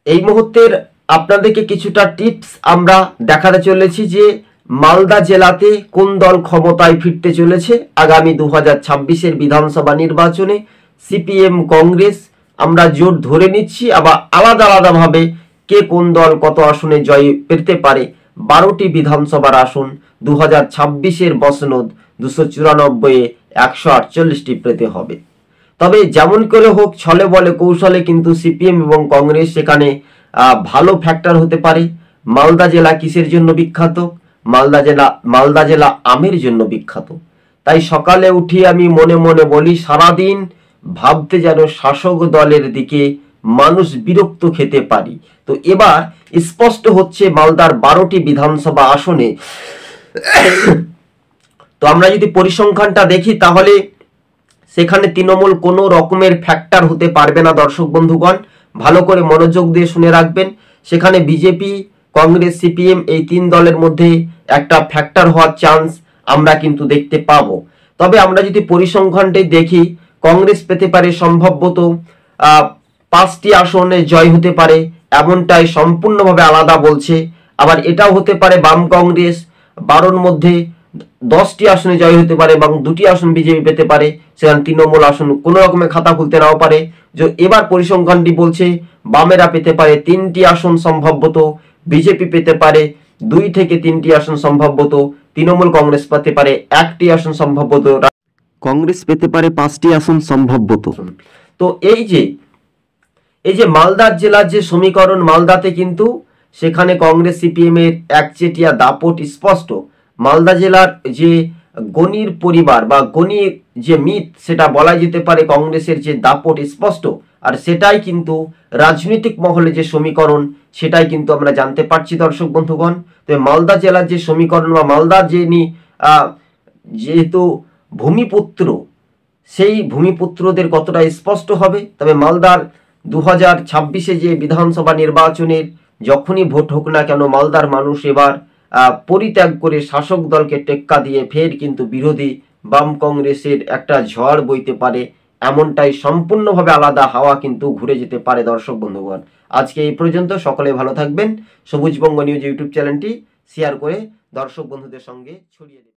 এই মুহূর্তের আপনাদেরকে কিছুটা টিপস আমরা দেখাতে চলেছি যে মালদা জেলাতে কোন দল ক্ষমতায় ফিরতে চলেছে আগামী 2026-এর বিধানসভা নির্বাচনে। সিপিএম, কংগ্রেস আমরা জোট ধরে নিচ্ছি, আবার আলাদা আলাদাভাবে কে কোন দল কত আসনে জয় পেতে পারে। 12টি বিধানসভার আসন 2026-এর বসনদ 294-এ 148টি পেতে হবে। তবে যেমন করে হোক, ছলে বলে কৌশলে কিন্তু সিপিএম এবং কংগ্রেস সেখানে ভালো ফ্যাক্টর হতে পারে। মালদা জেলা কিসের জন্য বিখ্যাত? মালদা জেলা আমের জন্য বিখ্যাত। তাই সকালে উঠি আমি মনে মনে বলি, সারাদিন ভাবতে যেন শাসক দলের দিকে মানুষ বিরক্ত খেতে পারি। তো এবার স্পষ্ট হচ্ছে মালদার 12টি বিধানসভা আসনে তো আমরা যদি পরিসংখ্যানটা দেখি তাহলে সেখানে তৃণমূল কোনো রকমের ফ্যাক্টর হতে পারবে না। দর্শক বন্ধুগণ ভালো করে মনোযোগ দিয়ে শুনে রাখবেন। সেখানে বিজেপি, কংগ্রেস, সিপিএম এই 3 দলের মধ্যে একটা ফ্যাক্টর হওয়ার চান্স আমরা কিন্তু দেখতে পাবো। তবে আমরা যদি পরিসংখ্যানটি দেখি, কংগ্রেস পেতে পারে সম্ভবত 5টি আসনে জয় হতে পারে, এমনটাই সম্পূর্ণভাবে আলাদা বলছে। আবার এটাও হতে পারে বাম কংগ্রেস 12র মধ্যে 10টি আসনে জয় হতে পারে এবং 2টি আসন বিজেপি পেতে পারে। সেখানে তৃণমূল আসন কোনো রকমের খাতা খুলতে নাও পারে। যে এবার পরিসংখ্যানটি বলছে বামেরা পেতে পারে 3টি আসন সম্ভবত, বিজেপি পেতে পারে 2 থেকে 3টি আসন সম্ভবত, তৃণমূল কংগ্রেস পেতে পারে 1টি আসন সম্ভবত, কংগ্রেস পেতে পারে 5টি আসন সম্ভবত। তো এই যে মালদা জেলার যে সমীকরণ, মালদাতে কিন্তু সেখানে কংগ্রেস সিপিএম এর একচেটিয়া দাপট স্পষ্ট। মালদা জেলার যে গণির পরিবার বা গণির যে মিথ, সেটা বলা যেতে পারে কংগ্রেসের যে দাপট স্পষ্ট। আর সেটাই কিন্তু রাজনৈতিক মহলে যে সমীকরণ, সেটাই কিন্তু আমরা জানতে পারছি দর্শক বন্ধুগণ। তো মালদা জেলার যে সমীকরণ বা মালদার যেহেতু ভূমিপুত্র, সেই ভূমিপুত্রদের কতটা স্পষ্ট হবে। তবে মালদার 2026-এ যে বিধানসভা নির্বাচনের যখনই ভোট হোক না কেন, মালদার মানুষ এবার পরিত্যাগ করে শাসক দলকে টেক্কা দিয়ে ফের কিন্তু বিরোধী বাম কংগ্রেসের একটা ঝড় বইতে পারে। এমনটাই সম্পূর্ণভাবে আলাদা হাওয়া কিন্তু ঘুরে যেতে পারে দর্শক বন্ধুগণ। আজকে এই পর্যন্ত, সকলে ভালো থাকবেন। সবুজবঙ্গ নিউজ ইউটিউব চ্যানেলটি শেয়ার করে দর্শক বন্ধুদের সঙ্গে ছড়িয়ে দিন।